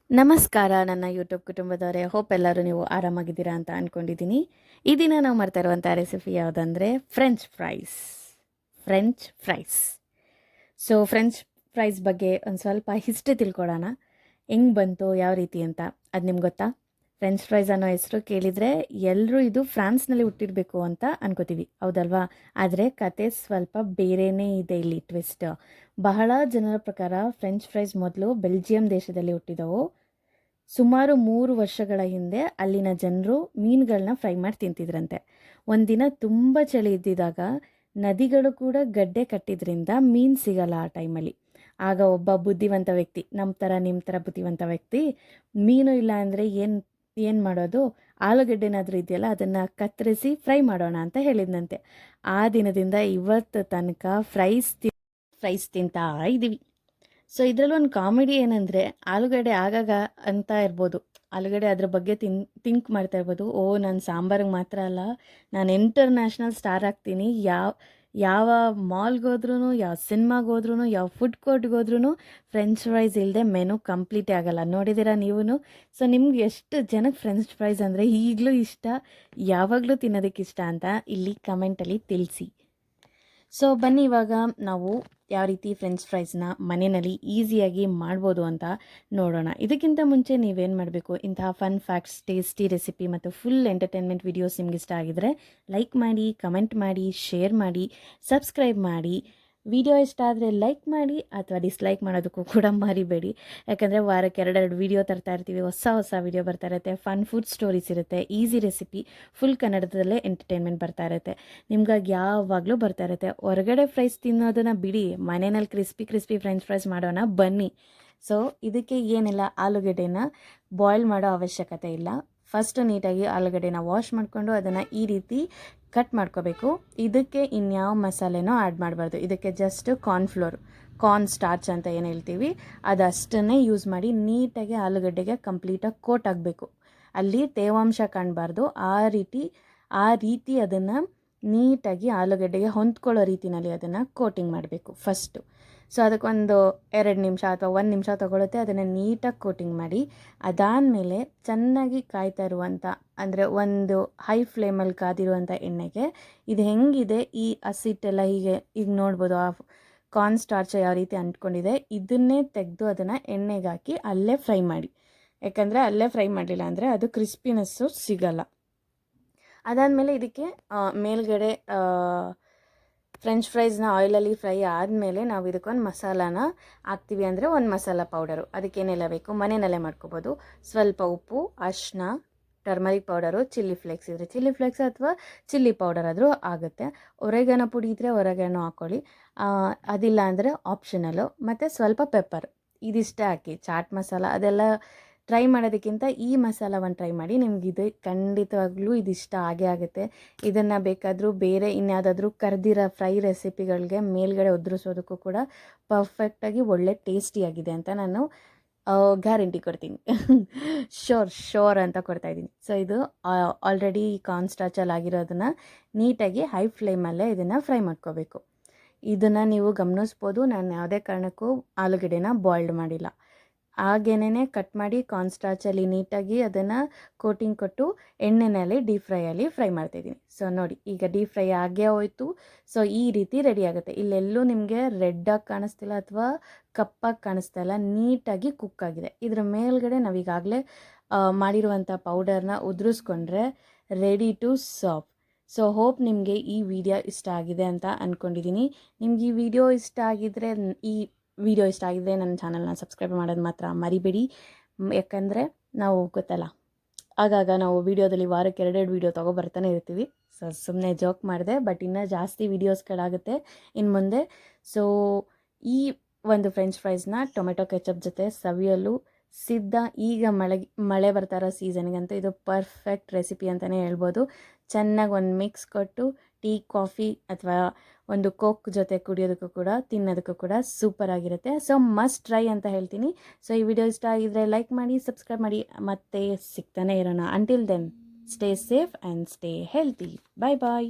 ನಮಸ್ಕಾರ ನನ್ನ YouTube ಕುಟುಂಬದವರೇ. Hope ಎಲ್ಲರೂ ನೀವು ಆರಾಮಾಗಿದ್ದೀರಾ ಅಂತ ಅಂದ್ಕೊಂಡಿದ್ದೀನಿ. ಈ ದಿನ ನಾವು ಮಾಡ್ತಾ ಇರುವಂಥ ರೆಸಿಪಿ ಯಾವುದಂದರೆ ಫ್ರೆಂಚ್ ಫ್ರೈಸ್. ಫ್ರೆಂಚ್ ಫ್ರೈಸ್ ಬಗ್ಗೆ ಒಂದು ಸ್ವಲ್ಪ ಹಿಸ್ಟ್ರಿ ತಿಳ್ಕೊಳ್ಳೋಣ. ಹೆಂಗೆ ಬಂತು, ಯಾವ ರೀತಿ ಅಂತ. ಅದು ನಿಮ್ಗೆ ಗೊತ್ತಾ? ಫ್ರೆಂಚ್ ಫ್ರೈಸ್ ಅನ್ನೋ ಹೆಸರು ಕೇಳಿದರೆ ಎಲ್ಲರೂ ಇದು ಫ್ರಾನ್ಸ್ನಲ್ಲಿ ಹುಟ್ಟಿರಬೇಕು ಅಂತ ಅನ್ಕೋತೀವಿ, ಹೌದಲ್ವಾ? ಆದರೆ ಕತೆ ಸ್ವಲ್ಪ ಬೇರೆಯೇ ಇದೆ ಇಲ್ಲಿ ಟ್ವಿಸ್ಟ್. ಬಹಳ ಜನರ ಪ್ರಕಾರ ಫ್ರೆಂಚ್ ಫ್ರೈಸ್ ಮೊದಲು ಬೆಲ್ಜಿಯಂ ದೇಶದಲ್ಲಿ ಹುಟ್ಟಿದವು. ಸುಮಾರು 3 ವರ್ಷಗಳ ಹಿಂದೆ ಅಲ್ಲಿನ ಜನರು ಮೀನುಗಳನ್ನ ಫ್ರೈ ಮಾಡಿ ತಿಂತಿದ್ರಂತೆ. ಒಂದಿನ ತುಂಬ ಚಳಿ ಇದ್ದಿದ್ದಾಗ ನದಿಗಳು ಕೂಡ ಗಡ್ಡೆ ಕಟ್ಟಿದ್ರಿಂದ ಮೀನು ಸಿಗಲ್ಲ ಆ ಟೈಮಲ್ಲಿ. ಆಗ ಒಬ್ಬ ಬುದ್ಧಿವಂತ ವ್ಯಕ್ತಿ, ನಿಮ್ಮ ಥರ ಬುದ್ಧಿವಂತ ವ್ಯಕ್ತಿ, ಮೀನು ಇಲ್ಲ ಅಂದರೆ ಏನು ಮಾಡೋದು, ಆಲೂಗಡ್ಡೆನಾದರೂ ಇದೆಯಲ್ಲ ಅದನ್ನು ಕತ್ತರಿಸಿ ಫ್ರೈ ಮಾಡೋಣ ಅಂತ ಹೇಳಿದ್ನಂತೆ. ಆ ದಿನದಿಂದ ಇವತ್ತು ತನಕ ಫ್ರೈಸ್ ತಿಂತಾ ಇದ್ದೀವಿ. ಇದರಲ್ಲಿ ಒಂದು ಕಾಮಿಡಿ ಏನಂದರೆ, ಆಲೂಗಡ್ಡೆ ಆಗಾಗ ಅಂತ ಇರ್ಬೋದು, ಆಲೂಗಡ್ಡೆ ಅದ್ರ ಬಗ್ಗೆ ಥಿಂಕ್ ಮಾಡ್ತಾ ಇರ್ಬೋದು, ನಾನು ಸಾಂಬಾರಿಗೆ ಮಾತ್ರ ಅಲ್ಲ, ನಾನು ಇಂಟರ್ನ್ಯಾಷನಲ್ ಸ್ಟಾರ್ ಆಗ್ತೀನಿ, ಯಾವ ಮಾಲ್ಗೆ ಹೋದ್ರೂ, ಯಾವ ಸಿನಿಮಾಗೆ ಹೋದ್ರೂ, ಯಾವ ಫುಡ್ ಕೋರ್ಟ್ಗೆ ಹೋದ್ರೂ ಫ್ರೆಂಚ್ ಫ್ರೈಸ್ ಇಲ್ಲದೆ ಮೆನು ಕಂಪ್ಲೀಟೇ ಆಗಲ್ಲ. ನೋಡಿದ್ದೀರಾ ನೀವೂ? ನಿಮ್ಗೆ ಎಷ್ಟು ಜನಕ್ಕೆ ಫ್ರೆಂಚ್ ಫ್ರೈಸ್ ಅಂದರೆ ಈಗಲೂ ಇಷ್ಟ, ಯಾವಾಗಲೂ ತಿನ್ನೋದಕ್ಕೆ ಇಷ್ಟ ಅಂತ ಇಲ್ಲಿ ಕಮೆಂಟಲ್ಲಿ ತಿಳಿಸಿ. ಬನ್ನಿ ಇವಾಗ ನಾವು ಯಾವ ರೀತಿ ಫ್ರೆಂಚ್ ಫ್ರೈಸ್ನ ಮನೆಯಲ್ಲಿ ಈಸಿಯಾಗಿ ಮಾಡ್ಬೋದು ಅಂತ ನೋಡೋಣ. ಇದಕ್ಕಿಂತ ಮುಂಚೆ ನೀವೇನು ಮಾಡಬೇಕು, ಇಂತಹ ಫನ್ ಫ್ಯಾಕ್ಟ್ಸ್, ಟೇಸ್ಟಿ ರೆಸಿಪಿ ಮತ್ತು ಫುಲ್ ಎಂಟರ್ಟೈನ್ಮೆಂಟ್ ವಿಡಿಯೋಸ್ ನಿಮ್ಗೆ ಇಷ್ಟ ಆಗಿದರೆ ಲೈಕ್ ಮಾಡಿ, ಕಮೆಂಟ್ ಮಾಡಿ, ಶೇರ್ ಮಾಡಿ, ಸಬ್ಸ್ಕ್ರೈಬ್ ಮಾಡಿ. ವಿಡಿಯೋ ಇಷ್ಟ ಆದರೆ ಲೈಕ್ ಮಾಡಿ ಅಥವಾ ಡಿಸ್ಲೈಕ್ ಮಾಡೋದಕ್ಕೂ ಕೂಡ ಮರಿಬೇಡಿ. ಯಾಕಂದರೆ ವಾರಕ್ಕೆ 2 ವಿಡಿಯೋ ತರ್ತಾ ಇರ್ತೀವಿ, ಹೊಸ ವಿಡಿಯೋ ಬರ್ತಾ ಇರುತ್ತೆ, ಫನ್ ಫುಡ್ ಸ್ಟೋರೀಸ್ ಇರುತ್ತೆ, ಈಸಿ ರೆಸಿಪಿ, ಫುಲ್ ಕನ್ನಡದಲ್ಲೇ ಎಂಟರ್ಟೈನ್ಮೆಂಟ್ ಬರ್ತಾ ಇರುತ್ತೆ. ನಿಮ್ಗಾಗಿ ಯಾವಾಗಲೂ ಬರ್ತಾ ಇರುತ್ತೆ. ಹೊರಗಡೆ ಫ್ರೈಸ್ ತಿನ್ನೋದನ್ನು ಬಿಡಿ, ಮನೆಯಲ್ಲಿ ಕ್ರಿಸ್ಪಿ ಫ್ರೆಂಚ್ ಫ್ರೈಸ್ ಮಾಡೋಣ ಬನ್ನಿ. ಇದಕ್ಕೆ ಏನಿಲ್ಲ, ಆಲೂಗಡ್ಡೆನ ಬಾಯ್ಲ್ ಮಾಡೋ ಅವಶ್ಯಕತೆ ಇಲ್ಲ. ಫಸ್ಟ್ ನೀಟಾಗಿ ಆಲೂಗಡ್ಡೆನ ವಾಶ್ ಮಾಡಿಕೊಂಡು ಅದನ್ನು ಈ ರೀತಿ ಕಟ್ ಮಾಡ್ಕೋಬೇಕು. ಇದಕ್ಕೆ ಇನ್ಯಾವ ಮಸಾಲೆನೂ ಆ್ಯಡ್ ಮಾಡಬಾರ್ದು. ಇದಕ್ಕೆ ಜಸ್ಟ್ ಕಾರ್ನ್ ಸ್ಟಾರ್ಚ್ ಅಂತ ಏನು ಹೇಳ್ತೀವಿ ಅದಷ್ಟನ್ನೇ ಯೂಸ್ ಮಾಡಿ ನೀಟಾಗಿ ಆಲೂಗಡ್ಡೆಗೆ ಕಂಪ್ಲೀಟಾಗಿ ಕೋಟ್ ಆಗಬೇಕು. ಅಲ್ಲಿ ತೇವಾಂಶ ಕಾಣಬಾರ್ದು. ಆ ರೀತಿ ಅದನ್ನು ನೀಟಾಗಿ ಆಲೂಗಡ್ಡೆಗೆ ಹೊಂದ್ಕೊಳ್ಳೋ ರೀತಿಯಲ್ಲಿ ಅದನ್ನು ಕೋಟಿಂಗ್ ಮಾಡಬೇಕು ಫಸ್ಟು. ಅದಕ್ಕೊಂದು 2 ನಿಮಿಷ ಅಥವಾ 1 ನಿಮಿಷ ತೊಗೊಳುತ್ತೆ. ಅದನ್ನು ನೀಟಾಗಿ ಕೋಟಿಂಗ್ ಮಾಡಿ ಅದಾದಮೇಲೆ ಚೆನ್ನಾಗಿ ಕಾಯ್ತಾ ಇರುವಂಥ, ಅಂದರೆ ಒಂದು ಹೈ ಫ್ಲೇಮಲ್ಲಿ ಕಾದಿರುವಂಥ ಎಣ್ಣೆಗೆ ಇದು ಹೆಂಗಿದೆ, ಈ ಹಸಿಟ್ಟೆಲ್ಲ ಈಗ ನೋಡ್ಬೋದು, ಆ ಕಾರ್ನ್ ಸ್ಟಾರ್ಚ್ ಯಾವ ರೀತಿ ಅಂಟ್ಕೊಂಡಿದೆ, ಇದನ್ನೇ ತೆಗೆದು ಅದನ್ನು ಎಣ್ಣೆಗೆ ಹಾಕಿ ಅಲ್ಲೇ ಫ್ರೈ ಮಾಡಿ. ಯಾಕಂದರೆ ಅಲ್ಲೇ ಫ್ರೈ ಮಾಡಲಿಲ್ಲ ಅಂದರೆ ಅದು ಕ್ರಿಸ್ಪಿನೆಸ್ಸು ಸಿಗಲ್ಲ. ಅದಾದಮೇಲೆ ಇದಕ್ಕೆ ಮೇಲ್ಗಡೆ ಫ್ರೆಂಚ್ ಫ್ರೈಸ್ನ ಆಯಿಲಲ್ಲಿ ಫ್ರೈ ಆದಮೇಲೆ ನಾವು ಇದಕ್ಕೊಂದು ಮಸಾಲಾನ ಹಾಕ್ತೀವಿ. ಅಂದರೆ ಒಂದು ಮಸಾಲ ಪೌಡರು, ಅದಕ್ಕೇನೆಲ್ಲ ಬೇಕು ಮನೆಯಲ್ಲೇ ಮಾಡ್ಕೋಬೋದು. ಸ್ವಲ್ಪ ಉಪ್ಪು, ಅರಿಶಿನ, ಟರ್ಮರಿಕ್ ಪೌಡರು, ಚಿಲ್ಲಿ ಫ್ಲೇಕ್ಸ್ ಇದ್ದರೆ ಚಿಲ್ಲಿ ಫ್ಲೇಕ್ಸ್ ಅಥವಾ ಚಿಲ್ಲಿ ಪೌಡರ್ ಆದರೂ ಆಗುತ್ತೆ. ಒರೆಗಾನೋ ಪುಡಿ ಇದ್ದರೆ ಒರೆಗಾನೋ ಹಾಕ್ಕೊಳ್ಳಿ, ಅದಿಲ್ಲ ಅಂದರೆ ಆಪ್ಷನಲ್ಲು. ಮತ್ತು ಸ್ವಲ್ಪ ಪೆಪ್ಪರ್, ಇದಿಷ್ಟೇ ಹಾಕಿ. ಚಾಟ್ ಮಸಾಲ ಅದೆಲ್ಲ ಟ್ರೈ ಮಾಡೋದಕ್ಕಿಂತ ಈ ಮಸಾಲವನ್ನು ಟ್ರೈ ಮಾಡಿ. ನಿಮ್ಗೆ ಇದು ಖಂಡಿತವಾಗ್ಲೂ ಇದಿಷ್ಟ ಆಗೇ ಆಗುತ್ತೆ. ಇದನ್ನು ಬೇಕಾದರೂ ಬೇರೆ ಇನ್ಯಾವುದಾದ್ರೂ ಕರ್ದಿರೋ ಫ್ರೈ ರೆಸಿಪಿಗಳಿಗೆ ಮೇಲ್ಗಡೆ ಉದುರಿಸೋದಕ್ಕೂ ಕೂಡ ಪರ್ಫೆಕ್ಟಾಗಿ ಒಳ್ಳೆ ಟೇಸ್ಟಿಯಾಗಿದೆ ಅಂತ ನಾನು ಗ್ಯಾರಂಟಿ ಕೊಡ್ತೀನಿ. ಶೋರ್ ಅಂತ ಕೊಡ್ತಾಯಿದ್ದೀನಿ. ಇದು ಆಲ್ರೆಡಿ ಕಾರ್ನ್ ಸ್ಟಾರ್ಚಲ್ಲಿ ಆಗಿರೋದನ್ನು ನೀಟಾಗಿ ಹೈ ಫ್ಲೇಮಲ್ಲೇ ಇದನ್ನು ಫ್ರೈ ಮಾಡ್ಕೋಬೇಕು. ಇದನ್ನು ನೀವು ಗಮನಿಸ್ಬೋದು, ನಾನು ಯಾವುದೇ ಕಾರಣಕ್ಕೂ ಆಲೂಗಡ್ಡೆನ ಬಾಯ್ಲ್ಡ್ ಮಾಡಿಲ್ಲ. ಹಾಗೇನೇ ಕಟ್ ಮಾಡಿ ಕಾರ್ನ್ ಸ್ಟಾರ್ಚಲ್ಲಿ ನೀಟಾಗಿ ಅದನ್ನು ಕೋಟಿಂಗ್ ಕೊಟ್ಟು ಎಣ್ಣೆಯಲ್ಲಿ ಡೀಪ್ ಫ್ರೈಯಲ್ಲಿ ಫ್ರೈ ಮಾಡ್ತಾಯಿದ್ದೀನಿ. ನೋಡಿ, ಈಗ ಡೀಪ್ ಫ್ರೈ ಆಗೇ ಹೋಯಿತು. ಈ ರೀತಿ ರೆಡಿ ಆಗುತ್ತೆ. ಇಲ್ಲೆಲ್ಲೂ ನಿಮಗೆ ರೆಡ್ಡಾಗಿ ಕಾಣಿಸ್ತಿಲ್ಲ ಅಥವಾ ಕಪ್ಪಾಗಿ ಕಾಣಿಸ್ತಾ ಇಲ್ಲ, ನೀಟಾಗಿ ಕುಕ್ ಆಗಿದೆ. ಇದರ ಮೇಲ್ಗಡೆ ನಾವೀಗಾಗಲೇ ಮಾಡಿರುವಂಥ ಪೌಡರ್ನ ಉದುರಿಸ್ಕೊಂಡ್ರೆ ರೆಡಿ ಟು ಸರ್ವ್. ಹೋಪ್ ನಿಮಗೆ ಈ ವಿಡಿಯೋ ಇಷ್ಟ ಆಗಿದೆ ಅಂತ ಅಂದ್ಕೊಂಡಿದ್ದೀನಿ. ನಿಮ್ಗೆ ಈ ವಿಡಿಯೋ ಇಷ್ಟ ಆಗಿದ್ದರೆ ನನ್ನ ಚಾನಲ್ನ ಸಬ್ಸ್ಕ್ರೈಬ್ ಮಾಡೋದು ಮಾತ್ರ ಮರಿಬೇಡಿ. ಯಾಕಂದರೆ ನಾವು ಗೊತ್ತಲ್ಲ, ಆಗಾಗ ನಾವು ವೀಡಿಯೋದಲ್ಲಿ ವಾರಕ್ಕೆ 2 ವೀಡಿಯೋ ತೊಗೊಬರ್ತಾನೆ ಇರ್ತೀವಿ. ಸುಮ್ಮನೆ ಜೋಕ್ ಮಾಡಿದೆ, ಬಟ್ ಇನ್ನೂ ಜಾಸ್ತಿ ವೀಡಿಯೋಸ್ಗಳಾಗುತ್ತೆ ಇನ್ನು ಮುಂದೆ. ಈ ಒಂದು ಫ್ರೆಂಚ್ ಫ್ರೈಸ್ನ ಟೊಮೆಟೊ ಕೆಚಪ್ ಜೊತೆ ಸವಿಯಲು ಸಿದ್ಧ. ಈಗ ಮಳೆ ಬರ್ತಾ ಇರೋ ಸೀಸನ್ಗಂತೂ ಇದು ಪರ್ಫೆಕ್ಟ್ ರೆಸಿಪಿ ಅಂತಲೇ ಹೇಳ್ಬೋದು. ಚೆನ್ನಾಗಿ ಒಂದು ಮಿಕ್ಸ್ ಕೊಟ್ಟು ಟೀ, ಕಾಫಿ ಅಥವಾ ಒಂದು ಕೋಕ್ ಜೊತೆ ಕುಡಿಯೋದಕ್ಕೂ ಕೂಡ ತಿನ್ನೋದಕ್ಕೂ ಕೂಡ ಸೂಪರ್ ಆಗಿರುತ್ತೆ. ಮಸ್ಟ್ ಟ್ರೈ ಅಂತ ಹೇಳ್ತೀನಿ. ಈ ವಿಡಿಯೋ ಇಷ್ಟ ಆಗಿದ್ರೆ ಲೈಕ್ ಮಾಡಿ, ಸಬ್ಸ್ಕ್ರೈಬ್ ಮಾಡಿ, ಮತ್ತೆ ಸಿಗ್ತಾನೆ ಇರೋಣ. Until then stay safe and stay healthy. Bye bye.